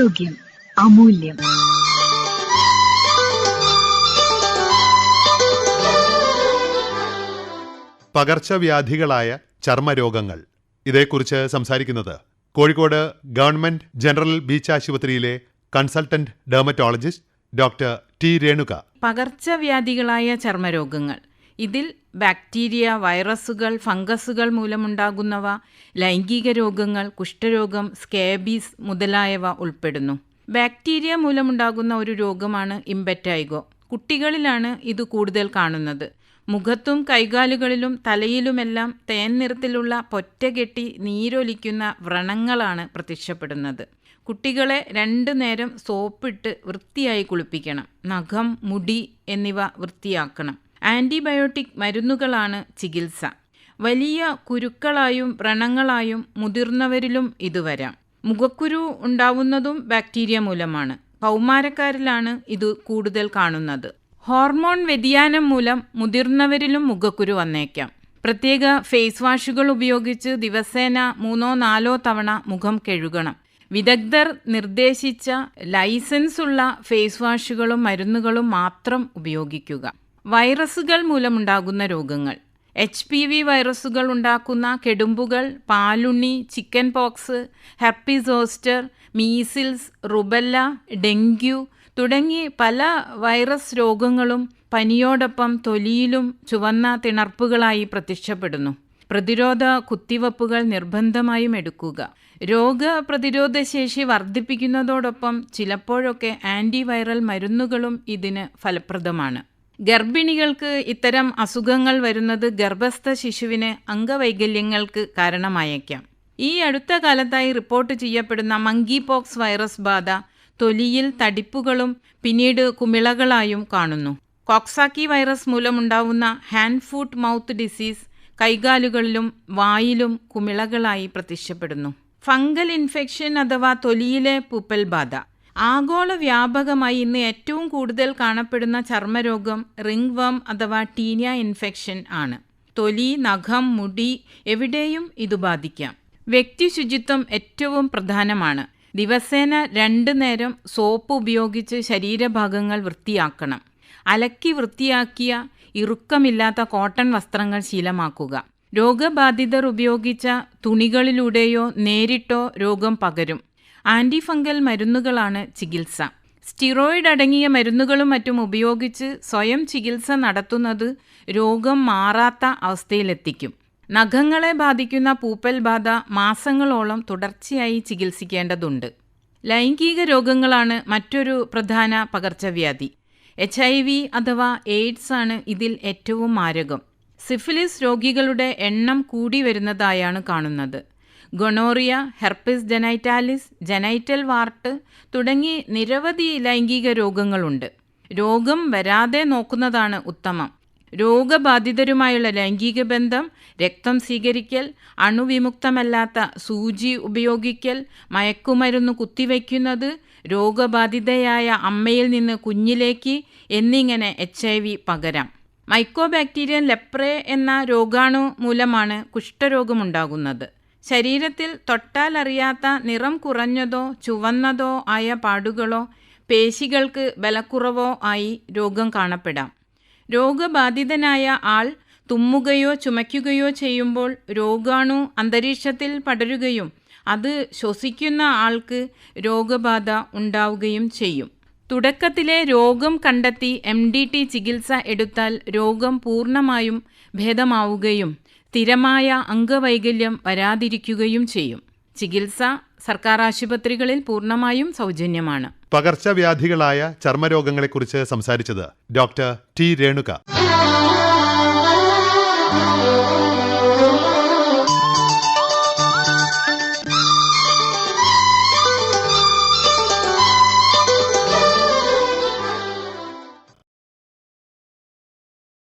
ആരോഗ്യം അമൂല്യം. പകർച്ചവ്യാധികളായ ചർമ്മരോഗങ്ങൾ, ഇതേക്കുറിച്ച് സംസാരിക്കുന്നത് കോഴിക്കോട് ഗവൺമെന്റ് ജനറൽ ബീച്ച് ആശുപത്രിയിലെ consultant dermatologist doctor T Renuka. പകർച്ചവ്യാധികളായ ചർമ്മരോഗങ്ങൾ, ഇതിൽ ബാക്ടീരിയ, വൈറസുകൾ, ഫംഗസുകൾ മൂലമുണ്ടാകുന്നവ, ലൈംഗിക രോഗങ്ങൾ, കുഷ്ഠരോഗം, സ്കാബീസ് മുതലായവ ഉൾപ്പെടുന്നു. ബാക്ടീരിയ മൂലമുണ്ടാകുന്ന ഒരു രോഗമാണ് ഇംപെറ്റൈഗോ. കുട്ടികളിലാണ് ഇത് കൂടുതൽ കാണുന്നത്. മുഖത്തും കൈകാലുകളിലും തലയിലുമെല്ലാം തേൻ നിറത്തിലുള്ള പൊറ്റകെട്ടി നീരൊലിക്കുന്ന വ്രണങ്ങളാണ് പ്രത്യക്ഷപ്പെടുന്നത്. കുട്ടികളെ 2 നേരം സോപ്പിട്ട് വൃത്തിയായി കുളിപ്പിക്കണം. നഖം, മുടി എന്നിവ വൃത്തിയാക്കണം. ആൻറ്റിബയോട്ടിക് മരുന്നുകളാണ് ചികിത്സ. വലിയ കുരുക്കളായും വ്രണങ്ങളായും മുതിർന്നവരിലും ഇത് വരാം. മുഖക്കുരു ഉണ്ടാവുന്നതും ബാക്ടീരിയ മൂലമാണ്. കൗമാരക്കാരിലാണ് ഇത് കൂടുതൽ കാണുന്നത്. ഹോർമോൺ വ്യതിയാനം മൂലം മുതിർന്നവരിലും മുഖക്കുരു വന്നേക്കാം. പ്രത്യേക ഫേസ് വാഷുകൾ ഉപയോഗിച്ച് ദിവസേന 3-4 തവണ മുഖം കഴുകണം. വിദഗ്ധർ നിർദ്ദേശിച്ച ലൈസൻസുള്ള ഫേസ് വാഷുകളും മരുന്നുകളും മാത്രം ഉപയോഗിക്കുക. വൈറസുകൾ മൂലമുണ്ടാകുന്ന രോഗങ്ങൾ, HPV വൈറസുകൾ ഉണ്ടാക്കുന്ന കെടുമ്പുകൾ, പാലുണ്ണി, chicken pox, herpes zoster, measles, rubella, dengue തുടങ്ങി പല വൈറസ് രോഗങ്ങളും പനിയോടൊപ്പം തൊലിയിലും ചുവന്ന തിണർപ്പുകളായി പ്രത്യക്ഷപ്പെടുന്നു. പ്രതിരോധ കുത്തിവയ്പ്പുകൾ നിർബന്ധമായും എടുക്കുക. രോഗപ്രതിരോധ ശേഷി വർദ്ധിപ്പിക്കുന്നതോടൊപ്പം ചിലപ്പോഴൊക്കെ ആൻറ്റിവൈറൽ മരുന്നുകളും ഇതിന് ഫലപ്രദമാണ്. ഗർഭിണികൾക്ക് ഇത്തരം അസുഖങ്ങൾ വരുന്നത് ഗർഭസ്ഥ ശിശുവിന് അംഗവൈകല്യങ്ങൾക്ക് കാരണമായേക്കാം. ഈ അടുത്ത കാലത്തായി റിപ്പോർട്ട് ചെയ്യപ്പെടുന്ന മങ്കി പോക്സ് വൈറസ് ബാധ തൊലിയിൽ തടിപ്പുകളും പിന്നീട് കുമിളകളായും കാണുന്നു. കോക്സാക്കി വൈറസ് മൂലമുണ്ടാവുന്ന ഹാൻഡ് ഫുട്ട് മൗത്ത് ഡിസീസ് കൈകാലുകളിലും വായിലും കുമിളകളായി പ്രത്യക്ഷപ്പെടുന്നു. ഫംഗൽ ഇൻഫെക്ഷൻ അഥവാ തൊലിയിലെ പൂപ്പൽ ബാധ. ആഗോള വ്യാപകമായി ഇന്ന് ഏറ്റവും കൂടുതൽ കാണപ്പെടുന്ന ചർമ്മരോഗം റിംഗ് വർം അഥവാ ടീനിയ ഇൻഫെക്ഷൻ ആണ്. തൊലി, നഖം, മുടി എവിടെയും ഇത് ബാധിക്കാം. വ്യക്തി ശുചിത്വം ഏറ്റവും പ്രധാനമാണ്. ദിവസേന 2 നേരം സോപ്പ് ഉപയോഗിച്ച് ശരീരഭാഗങ്ങൾ വൃത്തിയാക്കണം. അലക്കി വൃത്തിയാക്കിയ ഇറുക്കമില്ലാത്ത കോട്ടൺ വസ്ത്രങ്ങൾ ശീലമാക്കുക. രോഗബാധിതർ ഉപയോഗിച്ച തുണികളിലൂടെയോ നേരിട്ടോ രോഗം പകരും. ആൻറ്റിഫംഗൽ മരുന്നുകളാണ് ചികിത്സ. സ്റ്റിറോയിഡ് അടങ്ങിയ മരുന്നുകളും മറ്റും ഉപയോഗിച്ച് സ്വയം ചികിത്സ നടത്തുന്നത് രോഗം മാറാത്ത അവസ്ഥയിലെത്തിക്കും. നഖങ്ങളെ ബാധിക്കുന്ന പൂപ്പൽ ബാധ മാസങ്ങളോളം തുടർച്ചയായി ചികിത്സിക്കേണ്ടതുണ്ട്. ലൈംഗിക രോഗങ്ങളാണ് മറ്റൊരു പ്രധാന പകർച്ചവ്യാധി. HIV അഥവാ എയ്ഡ്സ് ആണ് ഇതിൽ ഏറ്റവും മാരകം. സിഫിലിസ് രോഗികളുടെ എണ്ണം കൂടി വരുന്നതായാണ് കാണുന്നത്. ഗൊണോറിയ, ഹെർപ്പിസ് ജനൈറ്റാലിസ്, ജനൈറ്റൽ വാർട്ട് തുടങ്ങി നിരവധി ലൈംഗിക രോഗങ്ങളുണ്ട്. രോഗം വരാതെ നോക്കുന്നതാണ് ഉത്തമം. രോഗബാധിതരുമായുള്ള ലൈംഗിക ബന്ധം, രക്തം സ്വീകരിക്കൽ, അണുവിമുക്തമല്ലാത്ത സൂചി ഉപയോഗിക്കൽ, മയക്കുമരുന്ന് കുത്തിവയ്ക്കുന്നത്, രോഗബാധിതയായ അമ്മയിൽ നിന്ന് കുഞ്ഞിലേക്ക് എന്നിങ്ങനെ HIV പകരാം. മൈക്കോബാക്ടീരിയൻ ലെപ്രേ എന്ന രോഗാണു മൂലമാണ് കുഷ്ഠരോഗമുണ്ടാകുന്നത്. ശരീരത്തിൽ തൊട്ടാൽ അറിയാത്ത നിറം കുറഞ്ഞതോ ചുവന്നതോ ആയ പാടുകളോ പേശികൾക്ക് ബലക്കുറവോ ആയി രോഗം കാണപ്പെടാം. രോഗബാധിതനായ ആൾ തുമ്മുകയോ ചുമയ്ക്കുകയോ ചെയ്യുമ്പോൾ രോഗാണു അന്തരീക്ഷത്തിൽ പടരുകയും അത് ശ്വസിക്കുന്ന ആൾക്ക് രോഗബാധ ഉണ്ടാവുകയും ചെയ്യും. തുടക്കത്തിലെ രോഗം കണ്ടെത്തി MDT ചികിത്സ എടുത്താൽ രോഗം പൂർണ്ണമായും ഭേദമാവുകയും സ്ഥിരമായ അംഗവൈകല്യം വരാതിരിക്കുകയും ചെയ്യും. ചികിത്സ സർക്കാർ ആശുപത്രികളിൽ പൂർണ്ണമായും സൗജന്യമാണ്. പകർച്ചവ്യാധികളായ ചർമ്മരോഗങ്ങളെക്കുറിച്ച് സംസാരിച്ചത് ഡോക്ടർ ടി രേണുക.